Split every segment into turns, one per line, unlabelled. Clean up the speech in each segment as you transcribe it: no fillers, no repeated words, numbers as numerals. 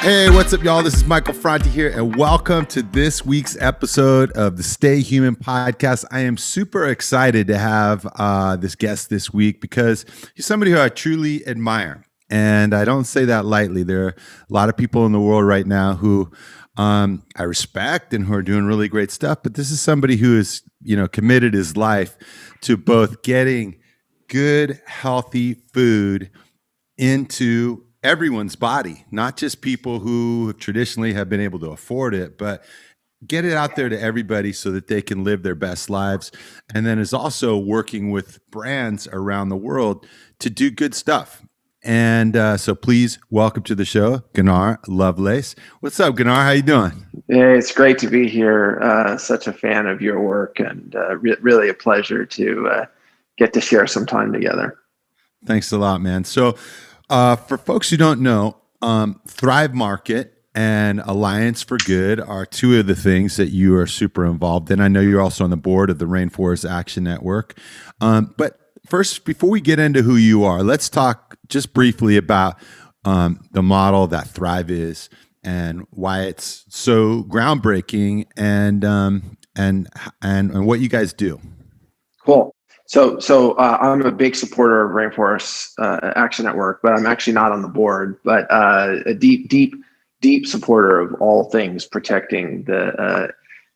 Hey, what's up, y'all? This is Michael Franti here, and welcome to this week's episode of the Stay Human podcast. I am super excited to have this guest this week because he's somebody who I truly admire, and I don't say that lightly. There are a lot of people in the world right now who I respect and who are doing really great stuff, but this is somebody who is, committed his life to both getting good, healthy food into everyone's body, not just people who traditionally have been able to afford it, but get it out there to everybody so that they can live their best lives. And then is also working with brands around the world to do good stuff. And so please welcome to the show, Gunnar Lovelace. What's up, Gunnar? How you doing?
Hey, it's great to be here. Such a fan of your work, and really a pleasure to get to share some time together.
Thanks a lot, man. So for folks who don't know, Thrive Market and Alliance for Good are two of the things that you are super involved in. I know you're also on the board of the Rainforest Action Network. But first, before we get into who you are, let's talk just briefly about the model that Thrive is and why it's so groundbreaking and what you guys do.
Cool. So I'm a big supporter of Rainforest Action Network, but I'm actually not on the board. But a deep supporter of all things protecting the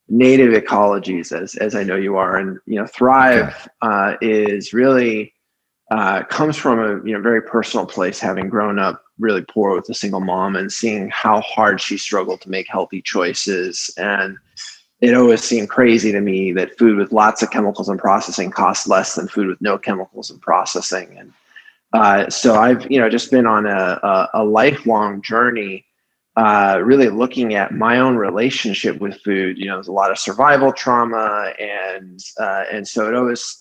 native ecologies, as I know you are. And Thrive is really comes from a very personal place, having grown up really poor with a single mom and seeing how hard she struggled to make healthy choices. And it always seemed crazy to me that food with lots of chemicals and processing costs less than food with no chemicals and processing. And so I've just been on a lifelong journey, really looking at my own relationship with food. There's a lot of survival trauma, and so it always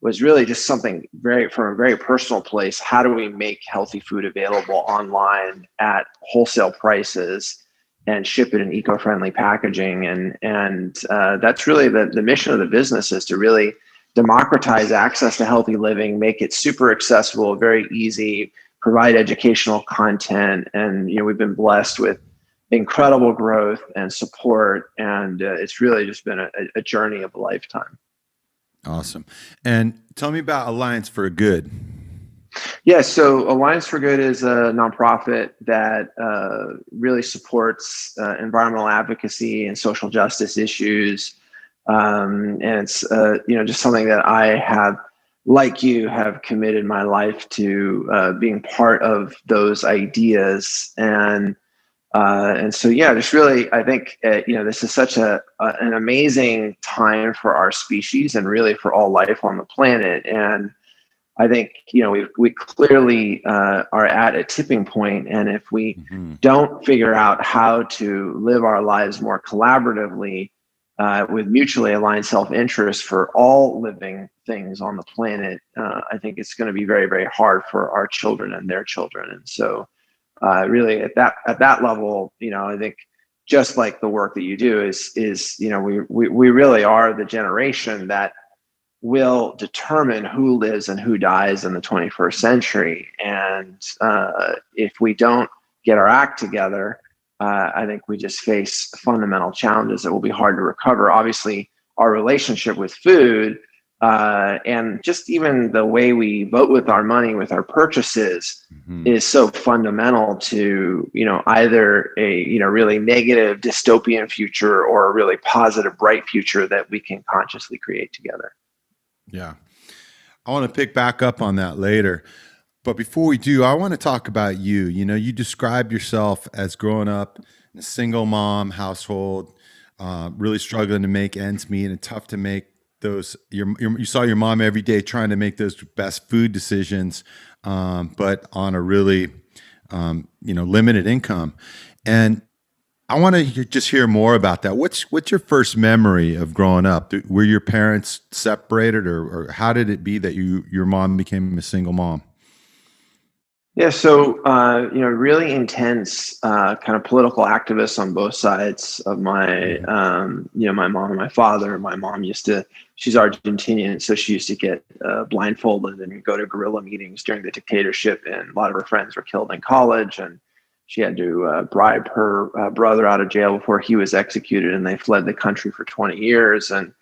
was really just something from a very personal place. How do we make healthy food available online at wholesale prices and ship it in eco-friendly packaging? And that's really the mission of the business, is to really democratize access to healthy living, make it super accessible, very easy, provide educational content. And we've been blessed with incredible growth and support, and it's really just been a journey of a lifetime.
Awesome. And tell me about Alliance for Good.
Yeah, so Alliance for Good is a nonprofit that really supports environmental advocacy and social justice issues. And it's just something that I have, like you, have committed my life to being part of those ideas. And so, just really, I think, this is such an amazing time for our species and really for all life on the planet. And I think, we clearly are at a tipping point. And if we don't figure out how to live our lives more collaboratively with mutually aligned self-interest for all living things on the planet, I think it's going to be very, very hard for our children and their children. And so really at that level, I think just like the work that you do is we really are the generation that will determine who lives and who dies in the 21st century. And if we don't get our act together, I think we just face fundamental challenges that will be hard to recover. Obviously, our relationship with food and just even the way we vote with our money, with our purchases, is so fundamental to either a really negative dystopian future or a really positive, bright future that we can consciously create together.
Yeah. I want to pick back up on that later. But before we do, I want to talk about you. You describe yourself as growing up in a single mom household, really struggling to make ends meet, and tough to make those. You saw your mom every day trying to make those best food decisions, but on a really, limited income. And I want to just hear more about that. What's your first memory of growing up? Were your parents separated, or how did it be that your mom became a single mom?
Yeah, so really intense kind of political activists on both sides of my my mom and my father. My mom she's Argentinian, so she used to get blindfolded and go to guerrilla meetings during the dictatorship, and a lot of her friends were killed in college. And she had to bribe her brother out of jail before he was executed, and they fled the country for 20 years. And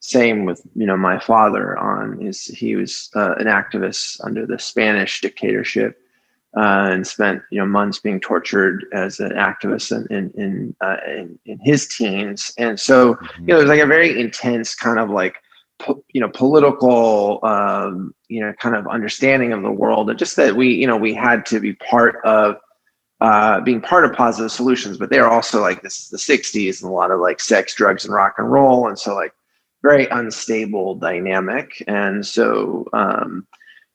same with my father. He was an activist under the Spanish dictatorship, and spent months being tortured as an activist in his teens. And so there's like a very intense kind of like political kind of understanding of the world, and just that we had to be part of being part of Positive Solutions. But they're also like, this is the 60s and a lot of like sex, drugs, and rock and roll, and so like very unstable dynamic. And so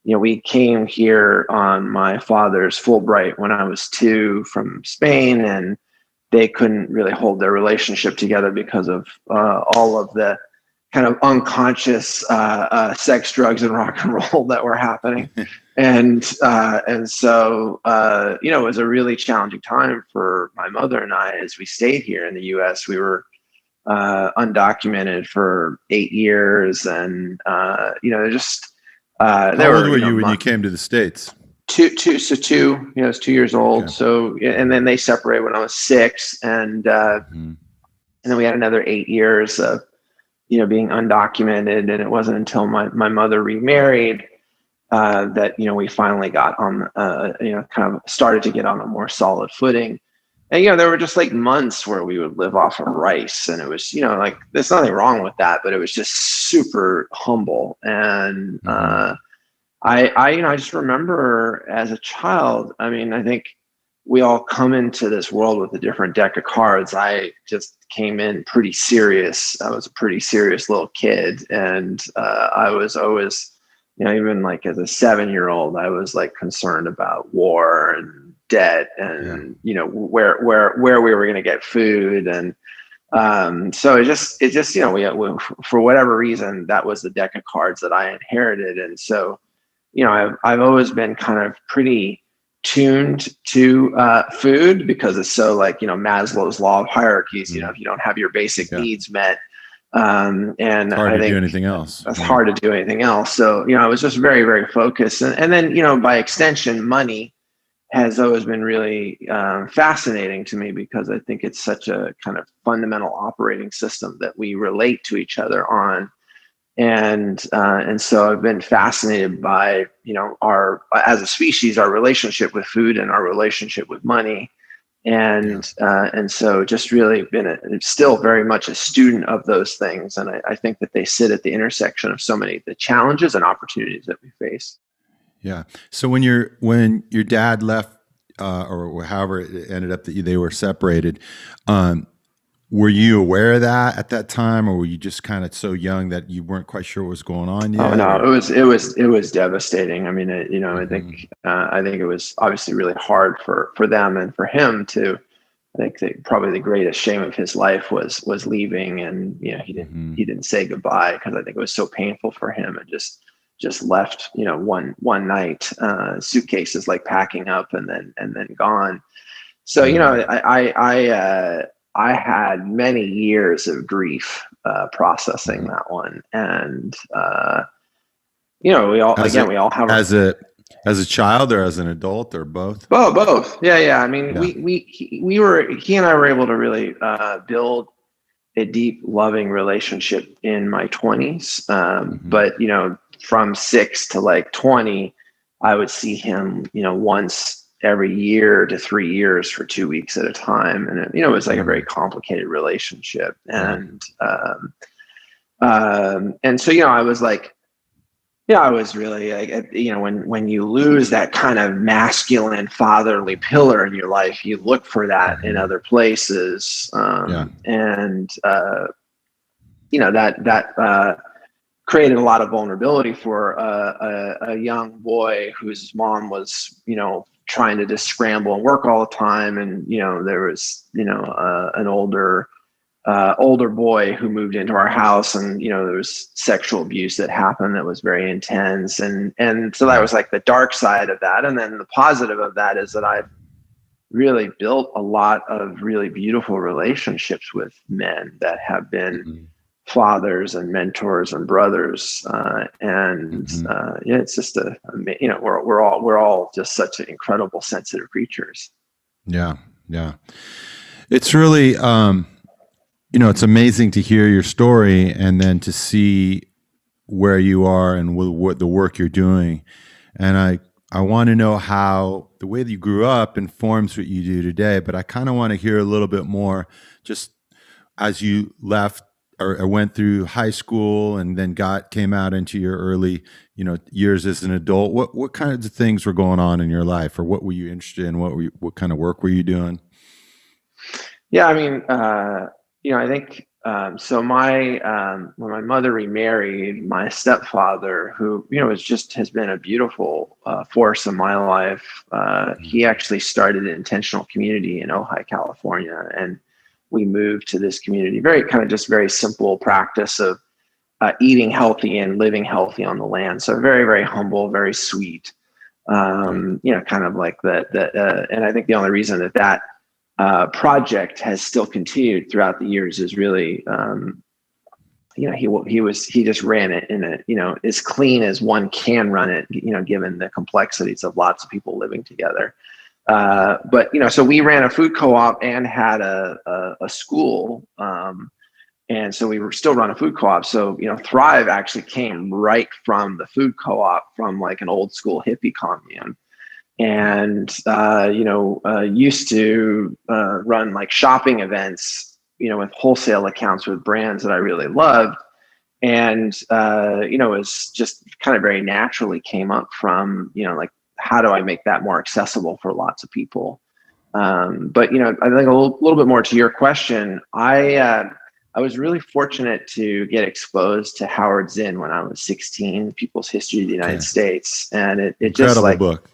we came here on my father's Fulbright when I was 2 from Spain, and they couldn't really hold their relationship together because of all of the kind of unconscious sex, drugs, and rock and roll that were happening. And so it was a really challenging time for my mother and I as we stayed here in the U.S. We were undocumented for 8 years, and just
how old were you when you came to the States?
Two. I was 2 years old. Okay. So, and then they separated when I was 6, and then we had another 8 years of being undocumented. And it wasn't until my mother remarried that we finally got on kind of started to get on a more solid footing. And there were just like months where we would live off of rice, and it was like, there's nothing wrong with that, but it was just super humble. And I just remember as a child, I mean, I think we all come into this world with a different deck of cards. I just came in pretty serious. I was a pretty serious little kid, and I was always, even like as a 7-year-old, I was like concerned about war and debt, and where we were going to get food. And so it just we for whatever reason, that was the deck of cards that I inherited. And so I've always been kind of pretty tuned to food, because it's so like Maslow's law of hierarchies. If you don't have your basic needs met, and
it's hard to do anything else.
It's hard to do anything else. So I was just very, very focused, and then by extension, money has always been really fascinating to me, because I think it's such a kind of fundamental operating system that we relate to each other on. And so I've been fascinated by, our, as a species, our relationship with food and our relationship with money. And so just really been still very much a student of those things. And I think that they sit at the intersection of so many of the challenges and opportunities that we face.
Yeah. So when your dad left, or however it ended up that they were separated, were you aware of that at that time, or were you just kind of so young that you weren't quite sure what was going on yet?
Oh no, it was devastating. I mean, I think it was obviously really hard for them and for him too. I think probably the greatest shame of his life was leaving, and he didn't say goodbye, because I think it was so painful for him, and just left one night, suitcases like packing up and then gone. So I had many years of grief processing that one, and we all have
as a child or as an adult or both.
Both. Yeah. I mean, he and I were able to really build a deep, loving relationship in my 20s. But from 6 to like 20, I would see him once every year to 3 years for 2 weeks at a time. And it was like a very complicated relationship. And so I was like, I was really like, when you lose that kind of masculine fatherly pillar in your life, you look for that in other places. And that created a lot of vulnerability for a young boy whose mom was, trying to just scramble and work all the time. And, there was, an older boy who moved into our house, and, there was sexual abuse that happened that was very intense. And so that was like the dark side of that. And then the positive of that is that I've really built a lot of really beautiful relationships with men that have been fathers and mentors and brothers. It's just we're all just such incredible sensitive creatures.
Yeah. Yeah. It's really, it's amazing to hear your story and then to see where you are and what the work you're doing. And I want to know how the way that you grew up informs what you do today, but I kind of want to hear a little bit more just as you left or went through high school and then came out into your early, years as an adult. What kinds of things were going on in your life, or what were you interested in? What kind of work were you doing?
Yeah, I mean, I think so. When my mother remarried, my stepfather, who has been a beautiful force in my life, he actually started an intentional community in Ojai, California, and we moved to this community. Very kind of just very simple practice of eating healthy and living healthy on the land. So very, very humble, very sweet. Kind of like that. And I think the only reason that project has still continued throughout the years is really, he just ran it in as clean as one can run it, given the complexities of lots of people living together. But so we ran a food co-op and had a school. And so we were still run a food co-op. So, Thrive actually came right from the food co-op, from like an old school hippie commune. And, used to run like shopping events, with wholesale accounts with brands that I really loved. And, it was just kind of very naturally came up from, like, how do I make that more accessible for lots of people? But, I think a little bit more to your question, I was really fortunate to get exposed to Howard Zinn when I was 16, People's History of the United States. And it just
Incredible book.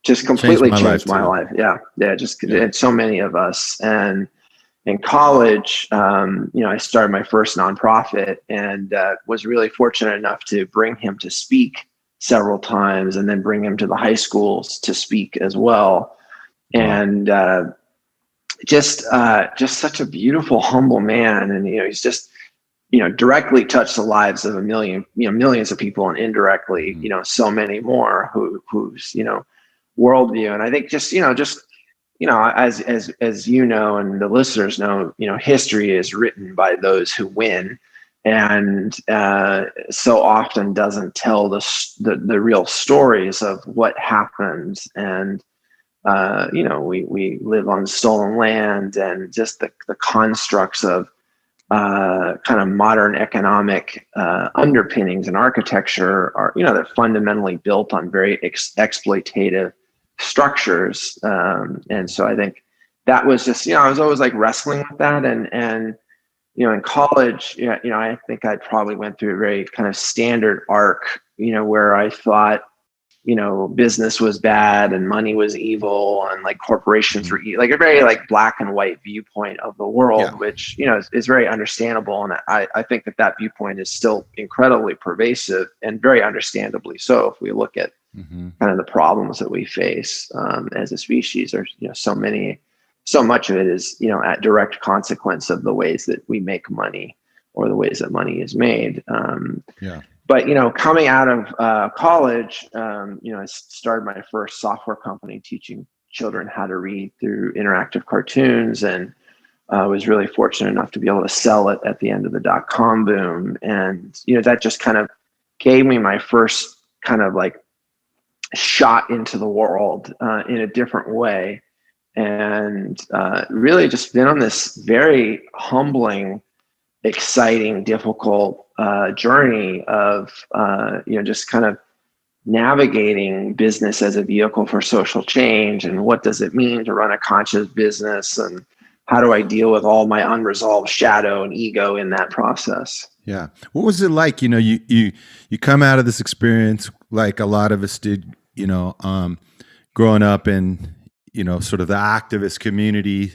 just completely changed my
life.
life. Yeah. And so many of us. And in college, I started my first nonprofit and was really fortunate enough to bring him to speak several times and then bring him to the high schools to speak as well. And just such a beautiful, humble man. And, he's just, directly touched the lives of millions of people, and indirectly, so many more whose, worldview. And I think as and the listeners know, history is written by those who win, and so often doesn't tell the real stories of what happened. And we live on stolen land, and just the constructs of kind of modern economic underpinnings and architecture are, they're fundamentally built on very exploitative structures. And so I think that was just, I was always like wrestling with that. And in college, I think I probably went through a very kind of standard arc, where I thought, business was bad and money was evil and like corporations were like a very like black and white viewpoint of the world, which, is very understandable. And I think that viewpoint is still incredibly pervasive, and very understandably so if we look at kind of the problems that we face as a species. Or, so much of it is, at direct consequence of the ways that we make money or the ways that money is made. But, coming out of college, I started my first software company teaching children how to read through interactive cartoons, and was really fortunate enough to be able to sell it at the end of the .com boom. And, that just kind of gave me my first kind of like shot into the world in a different way. And really just been on this very humbling, exciting, difficult journey of just kind of navigating business as a vehicle for social change, and what does it mean to run a conscious business, and how do I deal with all my unresolved shadow and ego in that process.
Yeah. What was it like? You come out of this experience like a lot of us did, growing up in, sort of the activist community,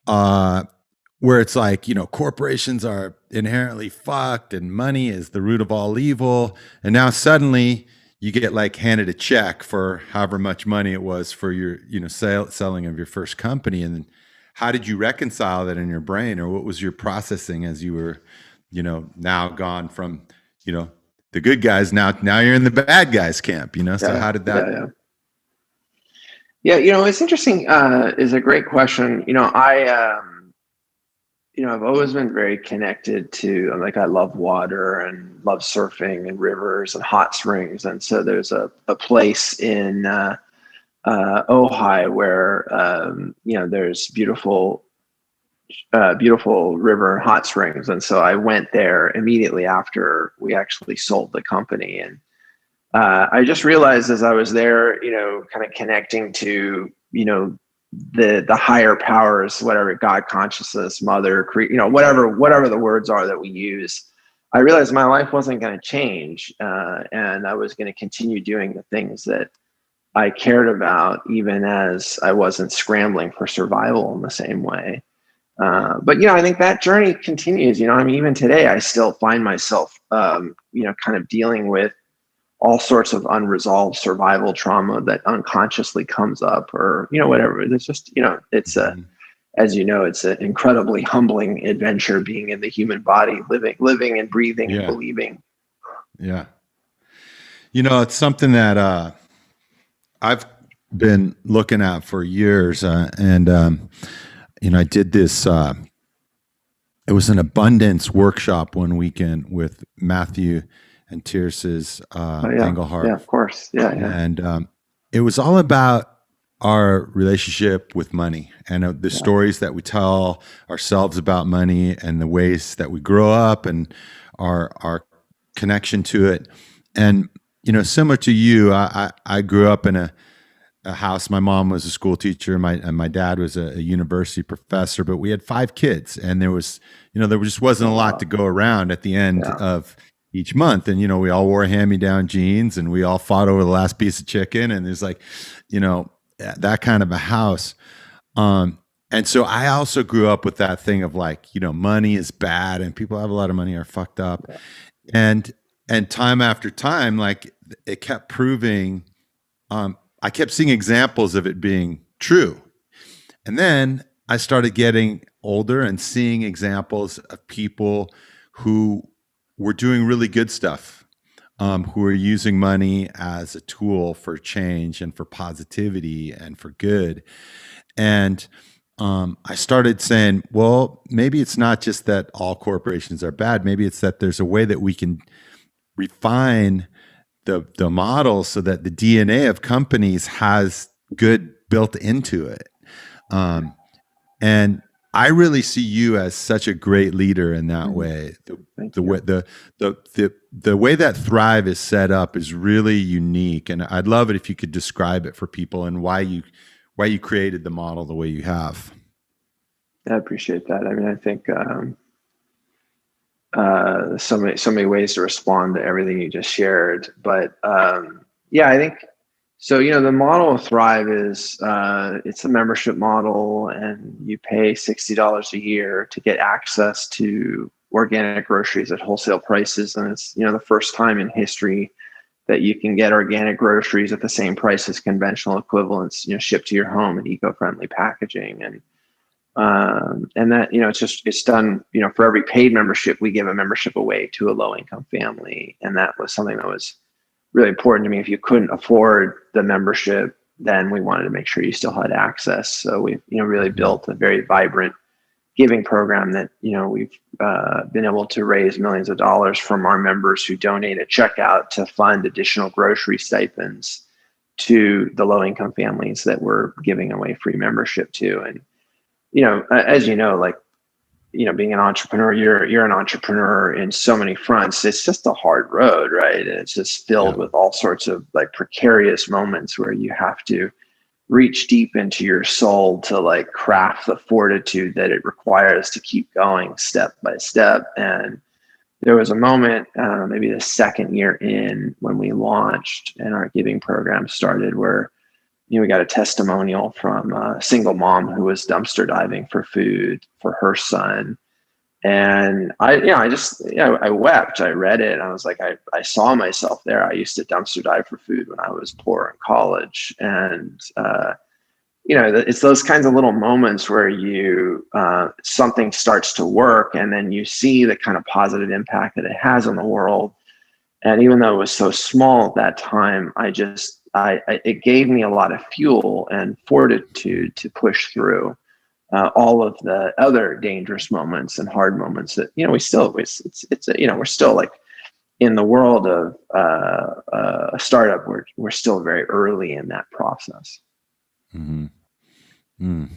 where it's like, corporations are inherently fucked and money is the root of all evil. And now suddenly you get like handed a check for however much money it was for your, selling of your first company. And how did you reconcile that in your brain, or what was your processing as you were, now gone from, the good guys, now you're in the bad guys camp, so how did that?
Yeah, it's interesting. Is a great question. I've always been very connected to, like, I love water and love surfing and rivers and hot springs. And so there's a place in Ojai where, there's beautiful river and hot springs. And so I went there immediately after we actually sold the company. And I just realized as I was there, kind of connecting to, the higher powers, whatever, God consciousness, mother, whatever the words are that we use. I realized my life wasn't going to change, and I was going to continue doing the things that I cared about, even as I wasn't scrambling for survival in the same way. But I think that journey continues. Even today, I still find myself, kind of dealing with all sorts of unresolved survival trauma that unconsciously comes up, or whatever. It's just it's as it's an incredibly humbling adventure being in the human body, living and breathing and believing.
Yeah, it's something that I've been looking at for years, and I did this. It was an abundance workshop one weekend with Matthew and Tierce's Engelhardt.
Yeah, of course. Yeah.
And it was all about our relationship with money and the stories that we tell ourselves about money and the ways that we grow up and our connection to it. And, similar to you, I grew up in a house. My mom was a school teacher, and my dad was a university professor, but we had 5 kids, and there was, there just wasn't a lot to go around at the end of each month. And, we all wore hand-me-down jeans, and we all fought over the last piece of chicken. And there's like, that kind of a house. And so I also grew up with that thing of like, money is bad and people who have a lot of money are fucked up. Yeah. And time after time, like it kept proving, I kept seeing examples of it being true. And then I started getting older and seeing examples of people who were doing really good stuff, who are using money as a tool for change and for positivity and for good. And I started saying, well, maybe it's not just that all corporations are bad. Maybe it's that there's a way that we can refine the model so that the DNA of companies has good built into it. And I really see you as such a great leader in that way. The way that Thrive is set up is really unique, and I'd love it if you could describe it for people and why you created the model the way you have.
I appreciate that. I mean, I think so many ways to respond to everything you just shared, but I think so. The model of Thrive is it's a membership model, and you pay $60 a year to get access to organic groceries at wholesale prices, and it's the first time in history that you can get organic groceries at the same price as conventional equivalents, shipped to your home in eco-friendly packaging. And that, it's done, for every paid membership, we give a membership away to a low-income family. And that was something that was really important to me. If you couldn't afford the membership, then we wanted to make sure you still had access. So we, really built a very vibrant giving program that, we've been able to raise millions of dollars from our members who donate at checkout to fund additional grocery stipends to the low-income families that we're giving away free membership to. And as being an entrepreneur, you're an entrepreneur in so many fronts. It's just a hard road, right? And it's just filled with all sorts of like precarious moments where you have to reach deep into your soul to like craft the fortitude that it requires to keep going step by step. And there was a moment, maybe the second year in, when we launched and our giving program started, where we got a testimonial from a single mom who was dumpster diving for food for her son. And I wept. I read it. And I was like, I saw myself there. I used to dumpster dive for food when I was poor in college. And, it's those kinds of little moments where something starts to work, and then you see the kind of positive impact that it has on the world. And even though it was so small at that time, I just, it gave me a lot of fuel and fortitude to push through all of the other dangerous moments and hard moments that, we still, we're still like in the world of a startup. We're still very early in that process.
Mm-hmm. Mm.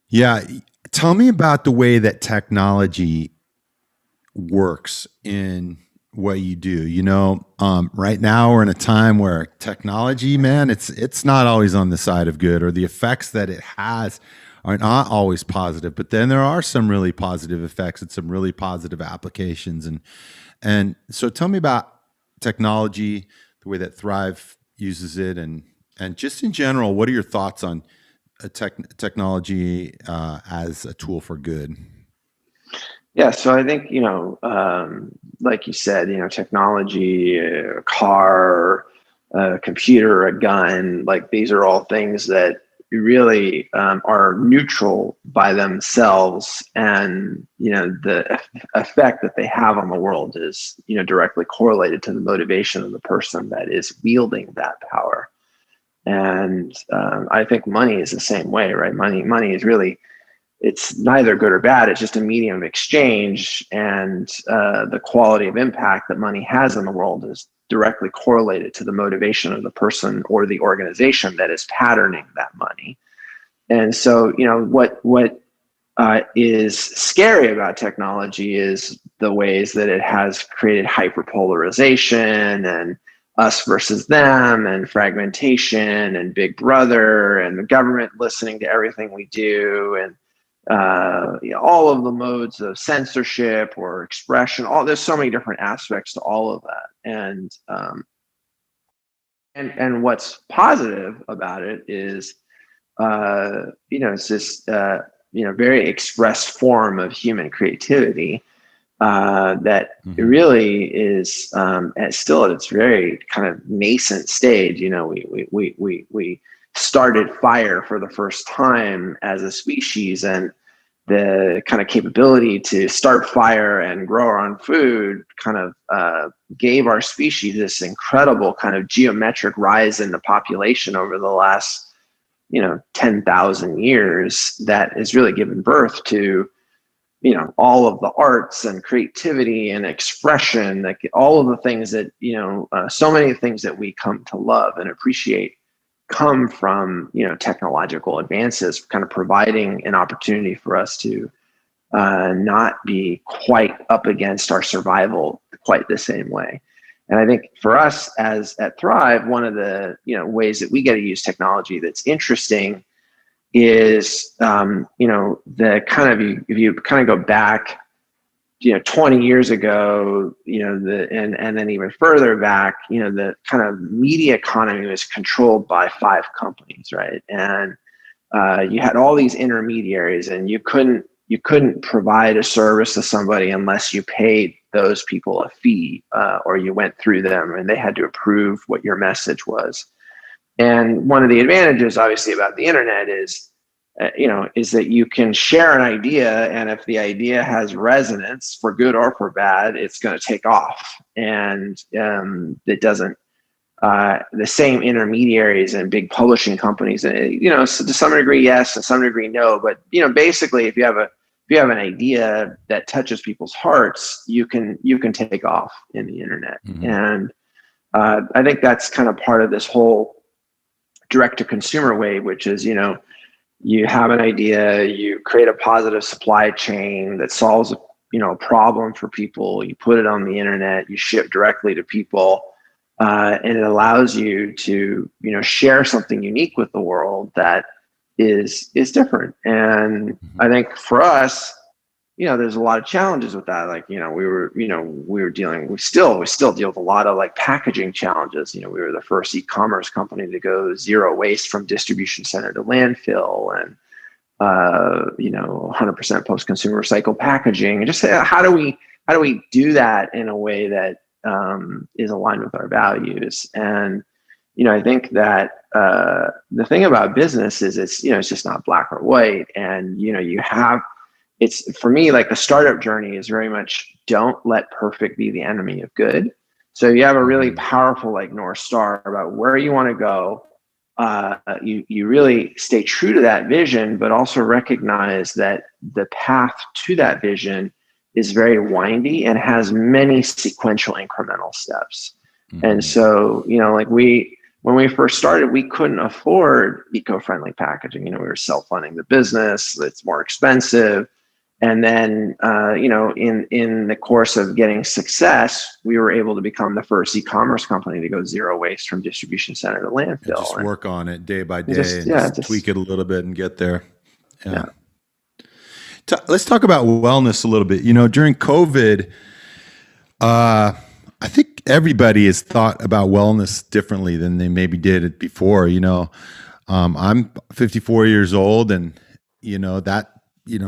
Yeah. Tell me about the way that technology works in what you do. Right now we're in a time where technology, man, it's not always on the side of good, or the effects that it has are not always positive, but then there are some really positive effects and some really positive applications. And so tell me about technology, the way that Thrive uses it, and just in general, what are your thoughts on technology as a tool for good?
Yeah, so I think, like you said, technology, a car, a computer, a gun, like these are all things that really are neutral by themselves. And, the effect that they have on the world is, directly correlated to the motivation of the person that is wielding that power. And I think money is the same way, right? Money is really, it's neither good or bad. It's just a medium of exchange, and the quality of impact that money has in the world is directly correlated to the motivation of the person or the organization that is patterning that money. And so, what is scary about technology is the ways that it has created hyperpolarization and us versus them and fragmentation and Big Brother and the government listening to everything we do, and all of the modes of censorship or expression. There's so many different aspects to all of that, and what's positive about it is, it's this very expressed form of human creativity that really is still at its very kind of nascent stage. We started fire for the first time as a species, and the kind of capability to start fire and grow our own food kind of gave our species this incredible kind of geometric rise in the population over the last 10,000 years that has really given birth to all of the arts and creativity and expression, like all of the things that so many things that we come to love and appreciate come from technological advances, kind of providing an opportunity for us to not be quite up against our survival quite the same way. And I think for us as at Thrive, one of the ways that we get to use technology that's interesting is the kind of, if you kind of go back 20 years ago, and then even further back, the kind of media economy was controlled by 5 companies, right? And you had all these intermediaries, and you couldn't provide a service to somebody unless you paid those people a fee, or you went through them and they had to approve what your message was. And one of the advantages, obviously, about the internet is that you can share an idea, and if the idea has resonance, for good or for bad, it's going to take off. And it doesn't. The same intermediaries and big publishing companies, so to some degree, yes, to some degree, no. But basically, if you have an idea that touches people's hearts, you can take off in the internet. And I think that's kind of part of this whole direct-to-consumer wave, which is you have an idea, you create a positive supply chain that solves a problem for people, you put it on the internet, you ship directly to people, and it allows you to share something unique with the world that is different. And I think for us, there's a lot of challenges with that. Like, we still deal with a lot of like packaging challenges. We were the first e-commerce company to go zero waste from distribution center to landfill, and 100% post-consumer recycled packaging. And just how do we do that in a way that is aligned with our values? And I think that the thing about business is it's just not black or white. And it's, for me, like the startup journey is very much, don't let perfect be the enemy of good. So you have a really powerful like North Star about where you want to go. You really stay true to that vision, but also recognize that the path to that vision is very windy and has many sequential incremental steps. And so, like when we first started, we couldn't afford eco-friendly packaging. We were self-funding the business. It's more expensive. And then, in the course of getting success, we were able to become the first e-commerce company to go zero waste from distribution center to landfill.
And just work on it day by day, just tweak it a little bit and get there. Yeah. Let's talk about wellness a little bit. During COVID, I think everybody has thought about wellness differently than they maybe did it before. I'm 54 years old, and that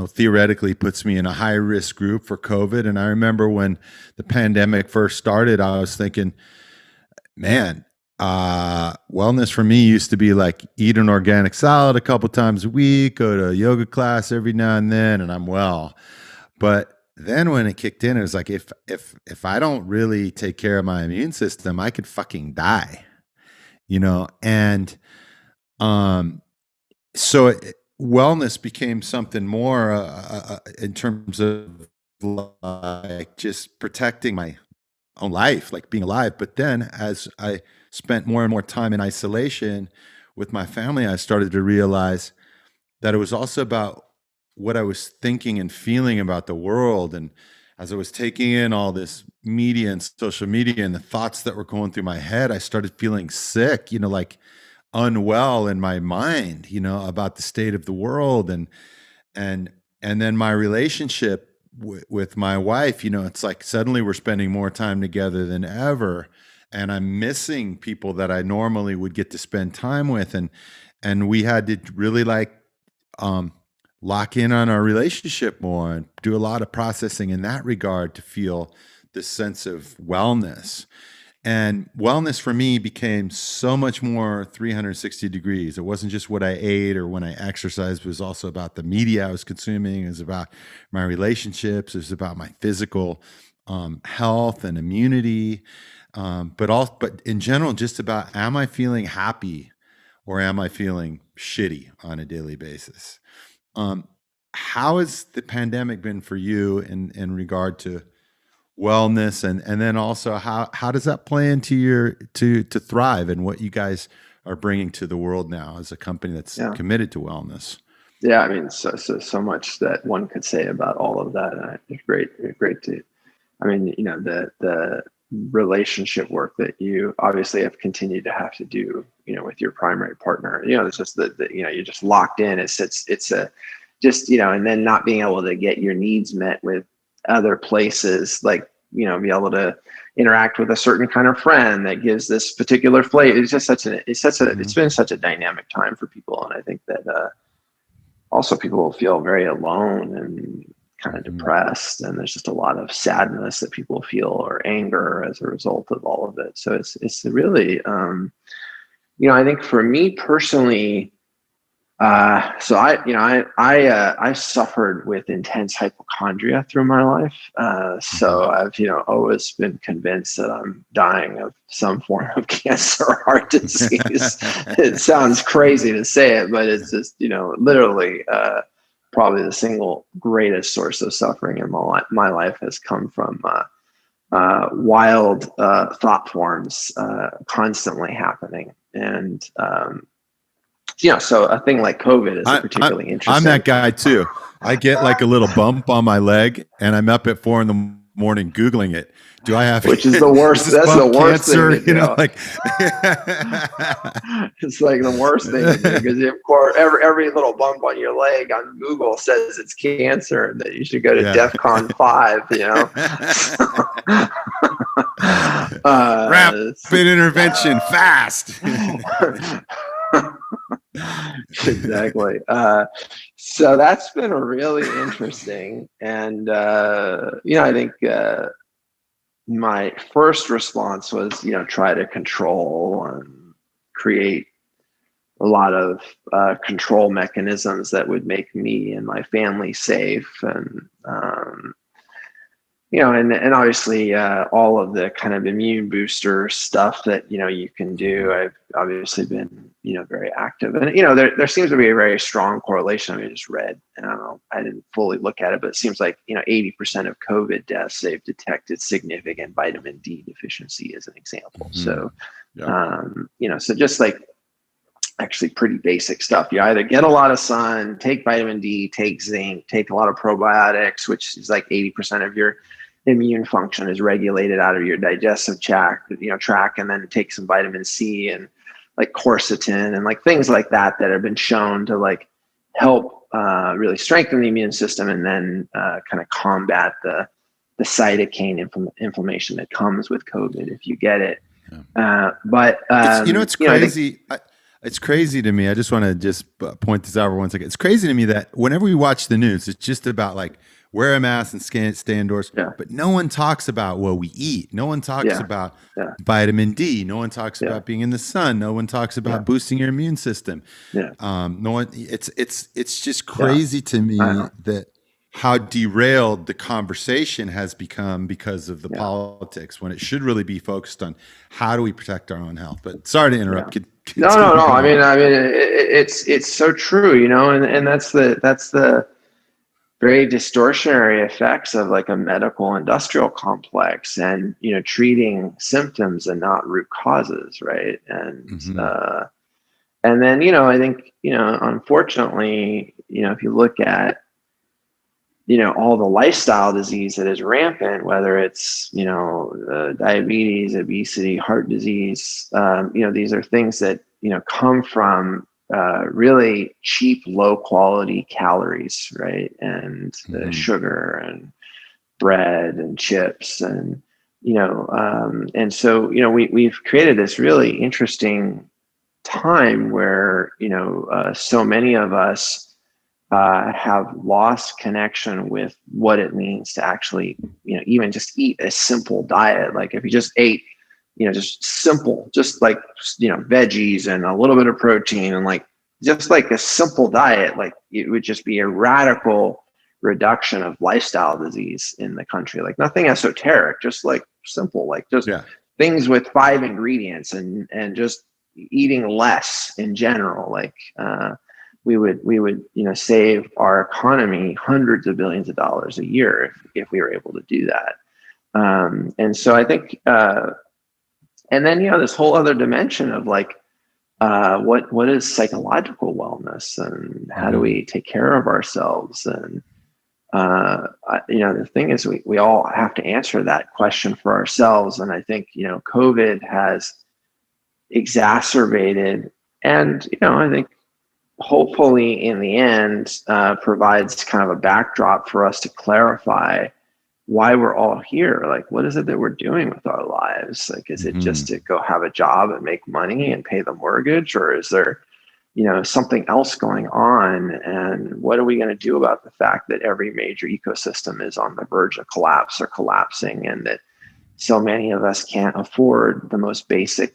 theoretically puts me in a high risk group for COVID. And I remember when the pandemic first started, I was thinking, man, wellness for me used to be like eat an organic salad a couple times a week, go to a yoga class every now and then, and I'm well. But then when it kicked in, it was like, if I don't really take care of my immune system, I could fucking die, and so wellness became something more in terms of like just protecting my own life, like being alive. But then as I spent more and more time in isolation with my family, I started to realize that it was also about what I was thinking and feeling about the world. And as I was taking in all this media and social media and the thoughts that were going through my head, I started feeling sick, like unwell in my mind, about the state of the world. And then my relationship with my wife, it's like suddenly we're spending more time together than ever. And I'm missing people that I normally would get to spend time with. And we had to really lock in on our relationship more and do a lot of processing in that regard to feel this sense of wellness. And wellness for me became so much more 360 degrees. It wasn't just what I ate or when I exercised. It was also about the media I was consuming. It was about my relationships. It was about my physical health and immunity. But in general, just about, am I feeling happy or am I feeling shitty on a daily basis? How has the pandemic been for you in regard to wellness, and then also how does that play into your to Thrive and what you guys are bringing to the world now as a company that's committed to wellness?
Yeah, I mean, so much that one could say about all of that. It's great to, I mean, the relationship work that you obviously have continued to have to do, with your primary partner. It's just that you're just locked in. It's a just, and then not being able to get your needs met with other places, like, be able to interact with a certain kind of friend that gives this particular flavor. It's just it's been such a dynamic time for people. And I think that also people will feel very alone and kind of depressed, and there's just a lot of sadness that people feel, or anger as a result of all of it. So it's really, I think for me personally, so I suffered with intense hypochondria through my life. So I've, always been convinced that I'm dying of some form of cancer or heart disease. It sounds crazy to say it, but it's just, literally, probably the single greatest source of suffering in my life has come from, wild, thought forms, constantly happening. And, so a thing like COVID is particularly interesting.
I'm that guy too. I get like a little bump on my leg, and I'm up at 4 a.m. Googling it. Do I have?
Which is the worst. That's the worst
cancer,
thing. It's like the worst thing to do, because of course every little bump on your leg on Google says it's cancer, and that you should go to DEFCON 5.
Rapid intervention, fast.
Exactly. So that's been really interesting. And, I think my first response was, try to control and create a lot of control mechanisms that would make me and my family safe. And, and obviously all of the kind of immune booster stuff that, you can do. I've obviously been, very active, and, there seems to be a very strong correlation. I mean, I just read, and I don't know, I didn't fully look at it, but it seems like, 80% of COVID deaths, they've detected significant vitamin D deficiency as an example.
Mm-hmm.
So,
Yeah.
so just like actually pretty basic stuff. You either get a lot of sun, take vitamin D, take zinc, take a lot of probiotics, which is like 80% of your immune function is regulated out of your digestive tract, and then take some vitamin C and like quercetin and like things like that have been shown to like help really strengthen the immune system, and then kind of combat the cytokine inflammation that comes with COVID if you get it. But
it's crazy. It's crazy to me. I just want to just point this out for 1 second. It's crazy to me that whenever we watch the news, it's just about like wear a mask and stay indoors.
Yeah.
But no one talks about what we eat. No one talks about vitamin D. No one talks about being in the sun. No one talks about boosting your immune system.
Yeah.
No one. It's just crazy to me that how derailed the conversation has become because of the politics, when it should really be focused on how do we protect our own health. But sorry to interrupt.
No. I mean, it's so true, and that's the very distortionary effects of like a medical industrial complex, and, treating symptoms and not root causes. Right. And, and then, I think, unfortunately, if you look at, all the lifestyle disease that is rampant, whether it's, diabetes, obesity, heart disease, these are things that, come from really cheap, low quality calories, right? And sugar and bread and chips, and, and so, we've created this really interesting time where, so many of us have lost connection with what it means to actually, even just eat a simple diet. Like if you just ate, just simple, just like, veggies and a little bit of protein, and like, just like a simple diet, like it would just be a radical reduction of lifestyle disease in the country. Like nothing esoteric, just like simple, like just things with 5 ingredients, and just eating less in general. Like, we would save our economy hundreds of billions of dollars a year if we were able to do that. And so I think, and then this whole other dimension of like, what is psychological wellness, and how do we take care of ourselves? And the thing is, we all have to answer that question for ourselves. And I think COVID has exacerbated, and I think, hopefully in the end, provides kind of a backdrop for us to clarify why we're all here. Like, what is it that we're doing with our lives? Like, is it just to go have a job and make money and pay the mortgage, or is there, something else going on? And what are we going to do about the fact that every major ecosystem is on the verge of collapse or collapsing, and that so many of us can't afford the most basic,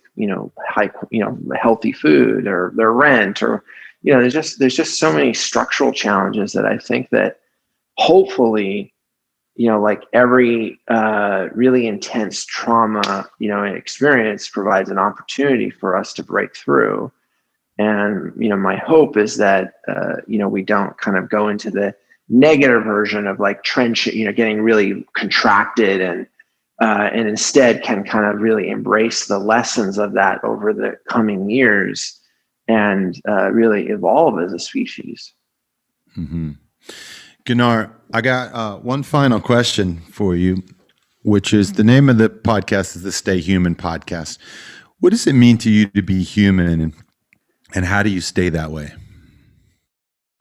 healthy food, or their rent, or there's just so many structural challenges that I think that hopefully, like every really intense trauma, experience provides an opportunity for us to break through. And, my hope is that, we don't kind of go into the negative version of like trench, getting really contracted, and instead can kind of really embrace the lessons of that over the coming years, and really evolve as a species.
Gunnar, I got one final question for you, which is the name of the podcast is the Stay Human podcast. What does it mean to you to be human, and how do you stay that way?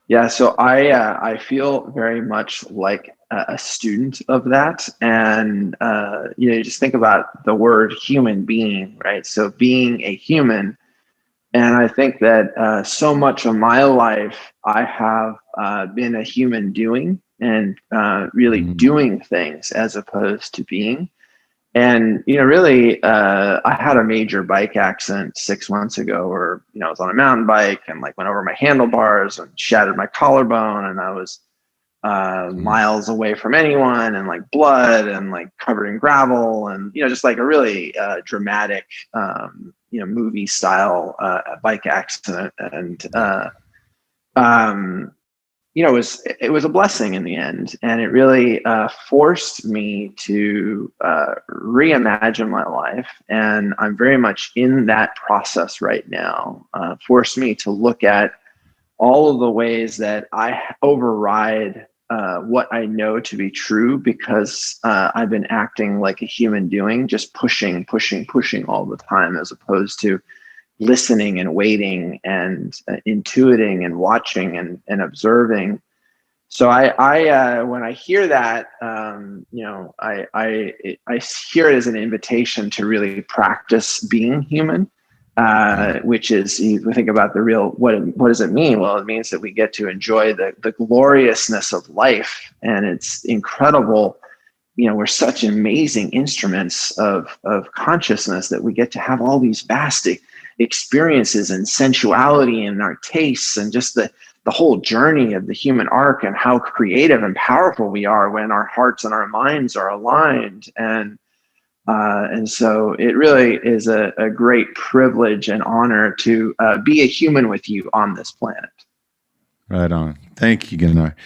Yeah, so I feel very much like a student of that, and you just think about the word human being, right? So being a human. And I think that so much of my life, I have been a human doing, and really doing things as opposed to being. And, really, I had a major bike accident 6 months ago where, I was on a mountain bike and like went over my handlebars and shattered my collarbone. And I was miles away from anyone, and like blood and like covered in gravel, and just like a really dramatic movie style bike accident. And it was a blessing in the end, and it really forced me to reimagine my life. And I'm very much in that process right now. Forced me to look at all of the ways that I override what I know to be true, because I've been acting like a human doing, just pushing all the time, as opposed to listening and waiting and intuiting and watching and observing. So I when I hear that, I hear it as an invitation to really practice being human, which is, you think about the real, what does it mean? Well, it means that we get to enjoy the gloriousness of life, and it's incredible. We're such amazing instruments of consciousness, that we get to have all these vast experiences and sensuality in our tastes, and just the whole journey of the human arc, and how creative and powerful we are when our hearts and our minds are aligned. And so it really is a great privilege and honor to be a human with you on this planet.
Right on. Thank you, Gunnar.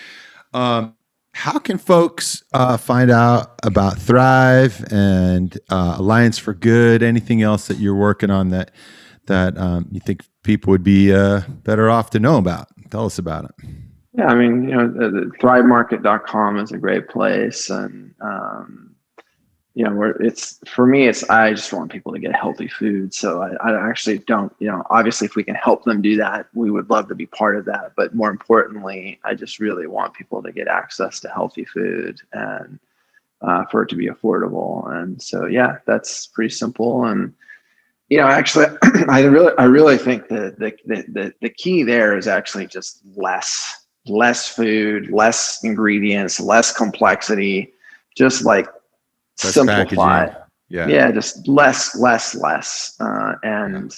How can folks find out about Thrive and Alliance for Good? Anything else that you're working on that you think people would be better off to know about? Tell us about it.
Yeah, I mean, the thrivemarket.com is a great place, and for me, I just want people to get healthy food. So I actually don't, obviously if we can help them do that, we would love to be part of that. But more importantly, I just really want people to get access to healthy food, and for it to be affordable. And so, yeah, that's pretty simple. And, actually, I really think the key there is actually just less food, less ingredients, less complexity, just like
less
simplify.
packaging.
Yeah, just less, and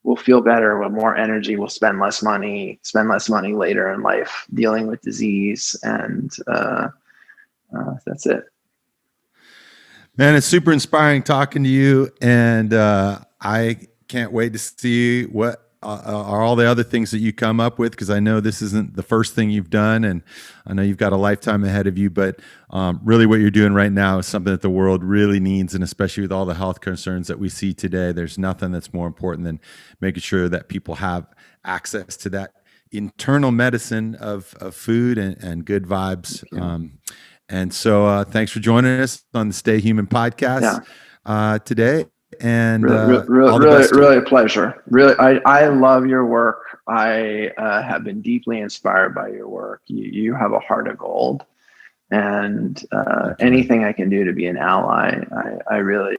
we'll feel better. We'll have more energy. We'll spend less money later in life dealing with disease, and that's it.
Man, it's super inspiring talking to you, and I can't wait to see what are all the other things that you come up with, because I know this isn't the first thing you've done, and I know you've got a lifetime ahead of you, but really what you're doing right now is something that the world really needs, and especially with all the health concerns that we see today, there's nothing that's more important than making sure that people have access to that internal medicine of food and good vibes. And so thanks for joining us on the Stay Human podcast today. And
really a pleasure. Really, I love your work. I have been deeply inspired by your work. You have a heart of gold, and anything I can do to be an ally, I really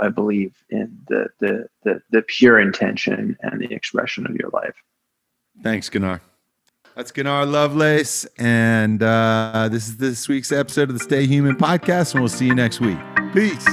I believe in the pure intention and the expression of your life.
Thanks, Gunnar. That's Gunnar Lovelace, and this is this week's episode of the Stay Human podcast, and we'll see you next week. Peace.